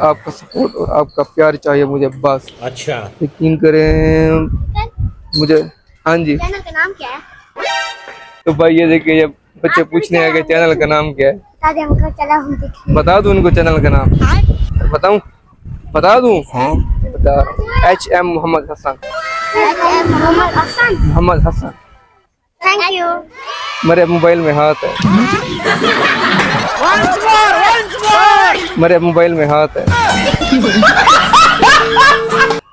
आपका सपोर्ट और आपका प्यार चाहिए मुझे बस। अच्छा, यकीन करें मुझे। हाँ जी, चैनल का नाम क्या है? तो भाई ये देखिए, ये बच्चे पूछने आए कि चैनल का नाम क्या है। बता दे हमको, चला हम देखें। बता दूं उनको चैनल का नाम? बताऊं? बता दूं? हाँ बता। HM Mohammed Hasan. Mohammed Hasan. Mohammed Hasan. Thank you. मेरे मोबाइल में हाथ है। मेरे मोबाइल में हाथ है।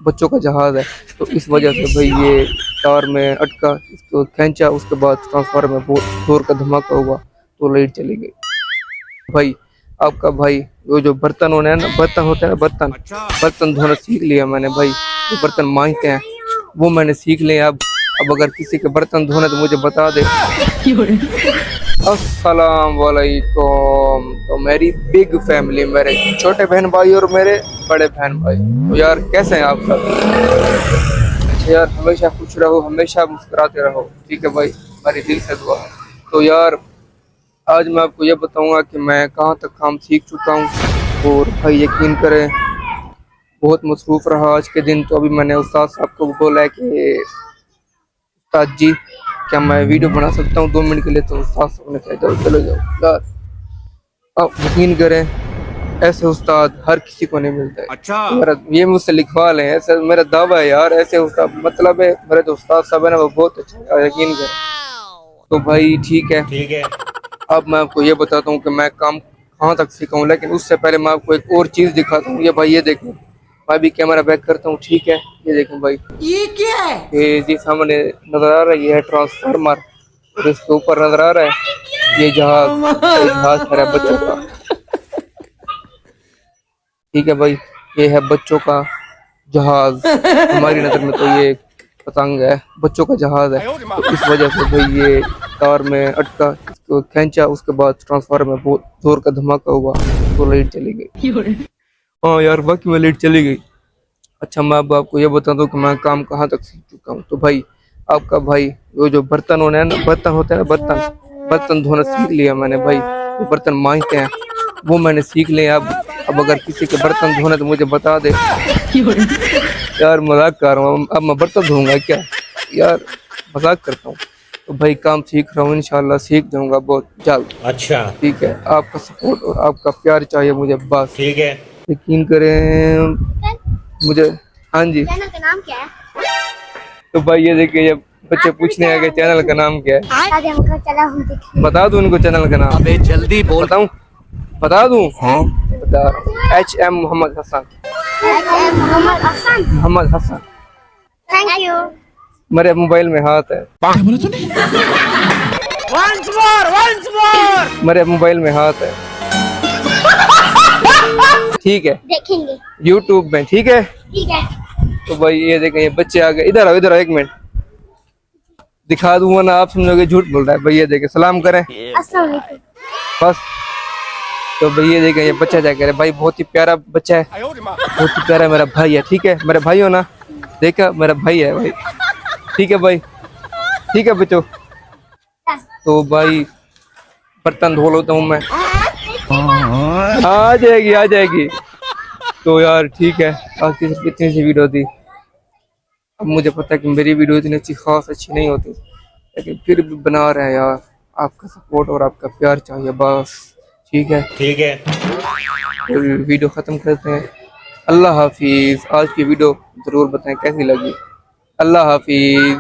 बच्चों का जहाज है, तो इस वजह से भाई ये तार में अटका, इसको खींचा, उसके बाद ट्रांसफार्मर में बहुत जोर का धमाका हुआ तो लाइट चली गई। भाई आपका भाई वो जो बर्तन होने हैं ना, बर्तन होते हैं ना, बर्तन धोना सीख लिया मैंने भाई। जो बर्तन मांजते हैं वो मैंने सीख लिया। अब अगर किसी के बर्तन धोने तो मुझे बता दे। अस्सलाम वालेकुम। तो मेरी बिग फैमिली, मेरे छोटे बहन भाई और मेरे बड़े बहन भाई, तो यार कैसे हैं आप सब? अच्छा यार, हमेशा खुश रहो, हमेशा मुस्कुराते रहो, ठीक है भाई, हमारी दिल से दुआ है। तो यार आज मैं आपको ये बताऊंगा कि मैं कहाँ तक काम सीख चुका हूँ। और भाई यकीन करें बहुत मसरूफ़ रहा आज के दिन। तो अभी मैंने उस्ताद साहब को बोला है कि उस्ताद जी क्या मैं वीडियो बना सकता हूँ 2 मिनट के लिए? तो उस्ताद साहब ने कहा जाओ, चले जाओ यार। आप यकीन करें ऐसे उस्ताद हर किसी को नहीं मिलते। अच्छा, मेरा ये मुझसे लिखवा लें, ऐसे मेरा दावा है यार। ऐसे उस्ताद मतलब है, मेरे जो उस्ताद साहब है ना वो बहुत अच्छे हैं, यकीन करें। तो भाई ठीक है, ठीक है। अब मैं आपको ये बताता हूँ कि मैं काम कहाँ तक सीखा हूँ, लेकिन उससे पहले मैं आपको एक और चीज़ दिखाता हूँ। ये भाई ये देखें, मैं भी कैमरा बैक करता हूँ, ठीक है? ये देखें भाई, ये क्या है? ये जी सामने नजर आ रहा है, ये है ट्रांसफार्मर। और इसके ऊपर नजर आ रहा है ये जहाज खड़ा है बच्चों का, ठीक है भाई। ये है बच्चों का जहाज, हमारी नजर में तो ये पतंग है, बच्चों का जहाज है। तो इस वजह से भाई ये तार में अटका, इसको खींचा, उसके बाद ट्रांसफार्मर में बहुत जोर का धमाका हुआ तो लाइट चली गई। हाँ यार, वाकई में लाइट चली गई। अच्छा मैं अब आपको ये बता दूं कि मैं काम कहाँ तक सीख चुका हूँ। तो भाई आपका भाई वो जो बर्तन होने हैं ना, बर्तन होते हैं ना, बर्तन धोना सीख लिया मैंने भाई। वो बर्तन मांजते हैं वो मैंने सीख लिया। अब अगर किसी के बर्तन धोने तो मुझे बता दे। यार मजाक कर रहा हूँ, अब मैं बर्तन धोऊंगा क्या यार, मजाक करता हूँ। तो भाई काम सीख रहा हूँ, इंशाल्लाह सीख जाऊंगा बहुत जल्द। अच्छा, ठीक है, आपका सपोर्ट और आपका प्यार चाहिए मुझे बस। ठीक है। यकीन करें मुझे। हाँ जी, चैनल का नाम क्या है? तो भाई ये देखिए, ये बच्चे पूछने आए कि चैनल का नाम क्या है। बता दे हमको, चला हम देखें। बता दूं उनको चैनल का नाम? अबे जल्दी बोल। बताऊं? बता दूं? हाँ बता। HM Mohammed Hasan. Mohammed Hasan. Mohammed Hasan. Thank you. मेरे मोबाइल में हाथ है। मेरे मोबाइल में हाथ है, ठीक है? देखेंगे। YouTube में, ठीक है? ठीक है। तो भाई ये देखें, ये बच्चे आ गए। इधर आओ, इधर आओ, 1 मिनट दिखा दूंगा ना, आप समझोगे झूठ बोल रहा है। भाई ये देखें, सलाम करें अस्सलाम वालेकुम। बस। तो भाई ये देखें, ये बच्चा क्या कह रहा है भाई, बहुत ही प्यारा बच्चा है, बहुत ही प्यारा मेरा भाई है, ठीक है? मेरा भाई हो ना, देखा मेरा भाई है भाई, ठीक है भाई, ठीक है बच्चों। तो भाई बर्तन धो लेता हूँ मैं, आ जाएगी आ जाएगी। तो यार ठीक है, आज की कितनी सी वीडियो थी। अब मुझे पता है कि मेरी वीडियो इतनी अच्छी खास अच्छी नहीं होती, लेकिन फिर भी बना रहे हैं यार। आपका सपोर्ट और आपका प्यार चाहिए बस, ठीक है? ठीक है। तो वीडियो ख़त्म करते हैं। अल्लाह हाफिज़। आज की वीडियो ज़रूर बताएं कैसी लगी। अल्लाह हाफिज़।